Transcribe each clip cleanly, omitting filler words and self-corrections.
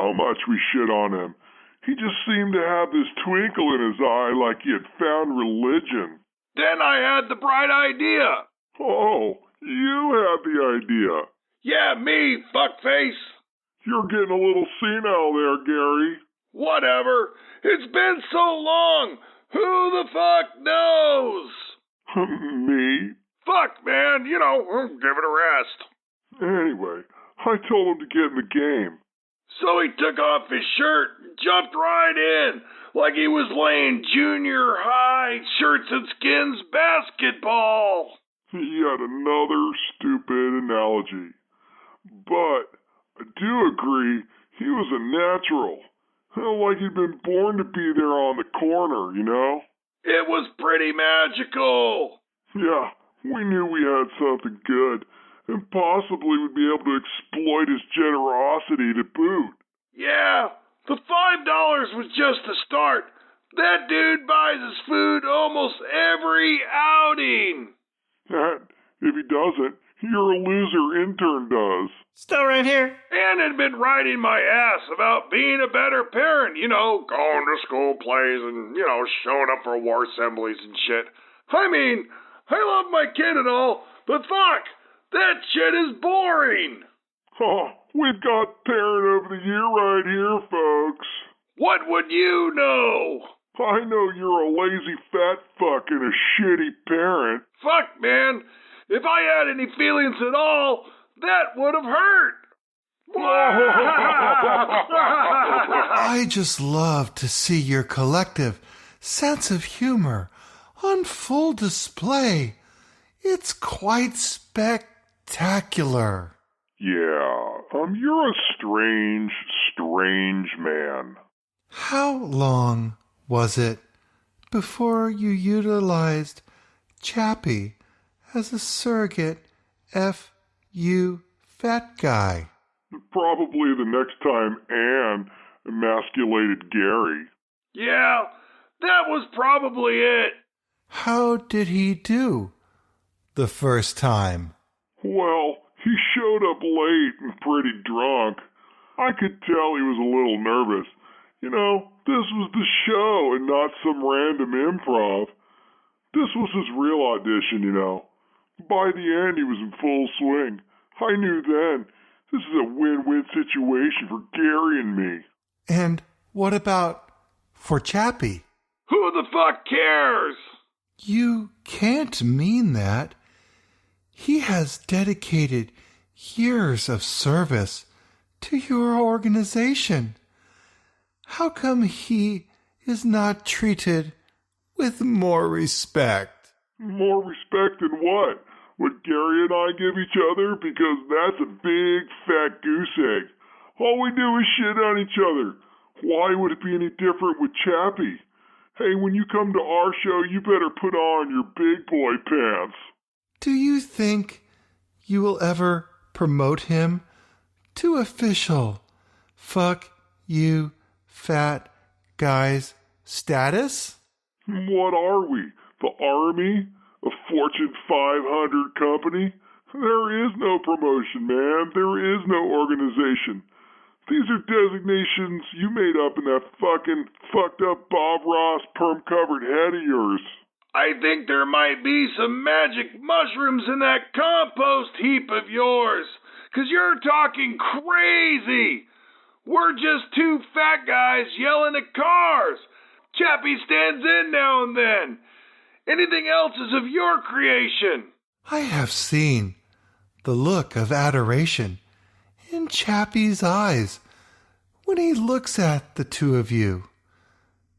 how much we shit on him. He just seemed to have this twinkle in his eye like he had found religion. Then I had the bright idea. Oh, you had the idea. Yeah, me, fuckface. You're getting a little senile there, Gary. Whatever. It's been so long. Who the fuck knows? Me? Fuck, man. Give it a rest. Anyway, I told him to get in the game. So he took off his shirt and jumped right in like he was playing junior high shirts and skins basketball. Yet another stupid analogy. But I do agree he was a natural. Like he'd been born to be there on the corner, you know? It was pretty magical. Yeah, we knew we had something good, and possibly would be able to exploit his generosity to boot. Yeah, the $5 was just the start. That dude buys his food almost every outing. And if he doesn't, your loser intern does. Still right here. And had been riding my ass about being a better parent, going to school plays and, showing up for war assemblies and shit. I mean, I love my kid and all, but fuck, that shit is boring. Oh, we've got Parent of the Year right here, folks. What would you know? I know you're a lazy fat fuck and a shitty parent. Fuck, man. If I had any feelings at all, that would have hurt. I just love to see your collective sense of humor on full display. It's quite spectacular. Yeah, you're a strange man. How long was it before you utilized Chappy as a surrogate F.U. fat guy? Probably the next time Anne emasculated Gary. Yeah, that was probably it. How did he do the first time? Well, he showed up late and pretty drunk. I could tell he was a little nervous. This was the show and not some random improv. This was his real audition, By the end, he was in full swing. I knew then, this is a win-win situation for Gary and me. And what about for Chappy? Who the fuck cares? You can't mean that. He has dedicated years of service to your organization. How come he is not treated with more respect? More respect than what? What Gary and I give each other? Because that's a big fat goose egg. All we do is shit on each other. Why would it be any different with Chappy? Hey, when you come to our show, you better put on your big boy pants. Do you think you will ever promote him to official fuck you fat guys status? What are we? The Army? A Fortune 500 company? There is no promotion, man. There is no organization. These are designations you made up in that fucking fucked up Bob Ross perm-covered head of yours. I think there might be some magic mushrooms in that compost heap of yours, 'cause you're talking crazy. We're just two fat guys yelling at cars. Chappy stands in now and then. Anything else is of your creation. I have seen the look of adoration in Chappy's eyes when he looks at the two of you.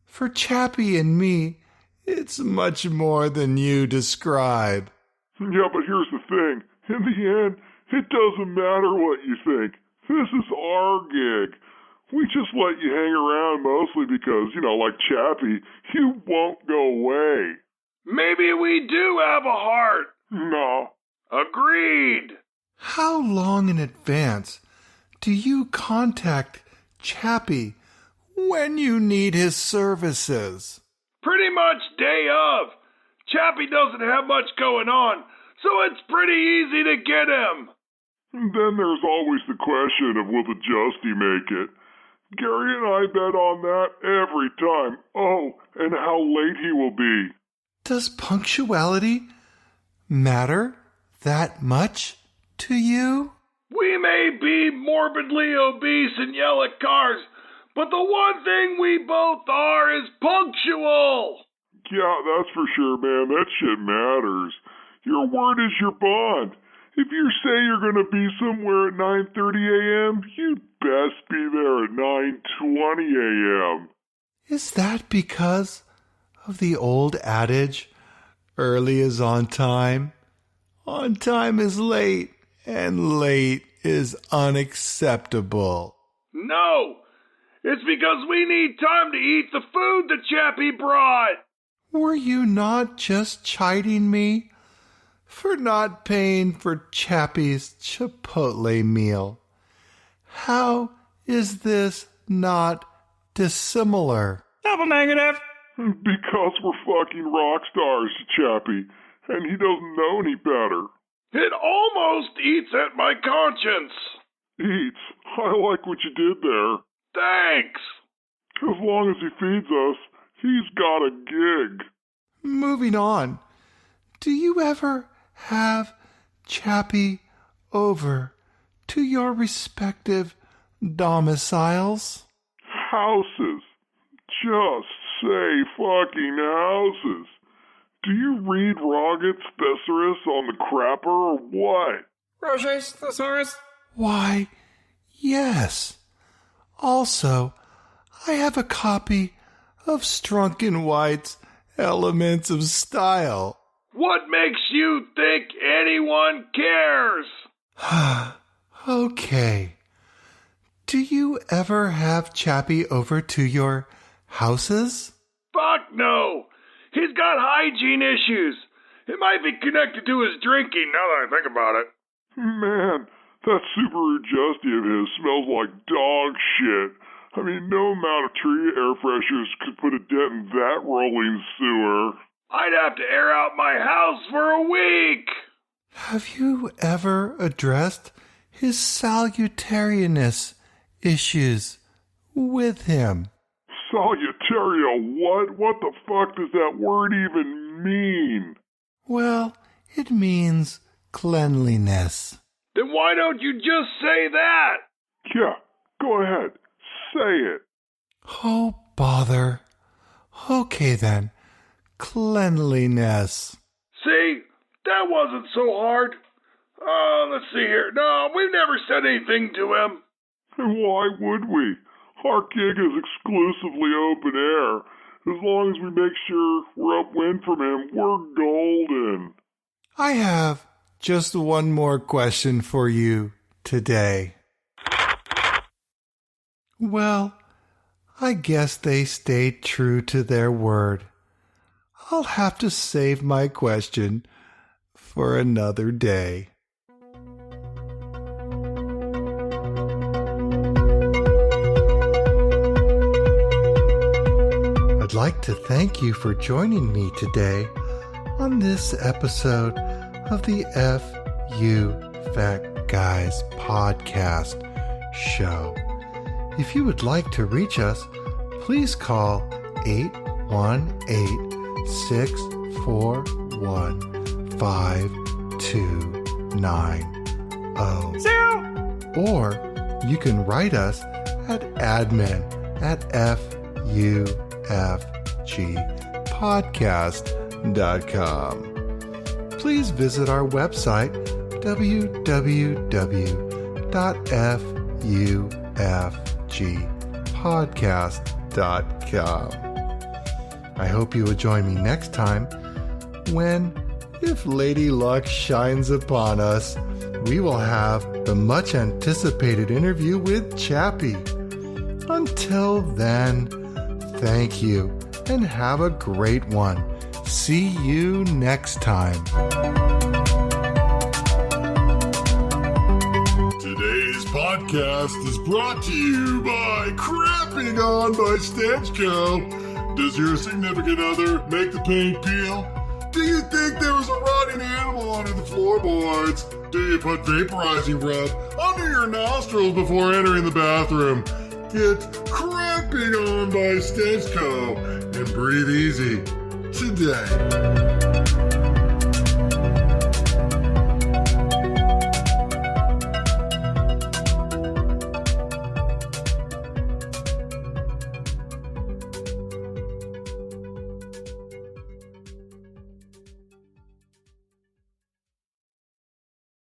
For Chappy and me, it's much more than you describe. Yeah, but here's the thing. In the end, it doesn't matter what you think. This is our gig. We just let you hang around mostly because, like Chappy, you won't go away. Maybe we do have a heart. No. Agreed. How long in advance do you contact Chappy when you need his services? Pretty much day of. Chappy doesn't have much going on, so it's pretty easy to get him. And then there's always the question of will the Justy make it? Gary and I bet on that every time. Oh, and how late he will be. Does punctuality matter that much to you? We may be morbidly obese and yell at cars, but the one thing we both are is punctual. Yeah, that's for sure, man. That shit matters. Your word is your bond. If you say you're going to be somewhere at 9:30 a.m., you'd best be there at 9:20 a.m. Is that because of the old adage, early is on time is late, and late is unacceptable? No, it's because we need time to eat the food that Chappy brought. Were you not just chiding me for not paying for Chappy's Chipotle meal? How is this not dissimilar? Double negative. Because we're fucking rock stars, Chappy, and he doesn't know any better. It almost eats at my conscience. Eats. I like what you did there. Thanks. As long as he feeds us, he's got a gig. Moving on. Do you ever have Chappy over to your respective domiciles? Houses. Just say fucking houses. Do you read Roget's Thesaurus on the crapper or what? Roget's Thesaurus? Why, yes. Also, I have a copy of Strunken White's Elements of Style. What makes you think anyone cares? Okay. Do you ever have Chappy over to your houses? Fuck no. He's got hygiene issues. It might be connected to his drinking now that I think about it. Man, that Subaru Justy of his smells like dog shit. I mean, no amount of tree air fresheners could put a dent in that rolling sewer. I'd have to air out my house for a week. Have you ever addressed his salutariness issues with him? Salutaria what? What the fuck does that word even mean? Well, it means cleanliness. Then why don't you just say that? Yeah, go ahead. Say it. Oh, bother. Okay then. Cleanliness. See? That wasn't so hard. Let's see here. No, we've never said anything to him. And why would we? Our gig is exclusively open air. As long as we make sure we're upwind from him, we're golden. I have just one more question for you today. Well, I guess they stayed true to their word. I'll have to save my question for another day. I'd like to thank you for joining me today on this episode of the FUFG Guys podcast show. If you would like to reach us, please call 818-641-5290. Or you can write us at admin@fufgpodcast.com. Please visit our website, www.fufgpodcast.com. I hope you will join me next time when, if Lady Luck shines upon us, we will have the much anticipated interview with Chappy. Until then, thank you and have a great one. See you next time. Today's podcast is brought to you by Crapping On by Stenchco. Does your significant other make the paint peel? Do you think there was a rotting animal under the floorboards? Do you put vaporizing rub under your nostrils before entering the bathroom? It's Crapping On by Stesco, and breathe easy today.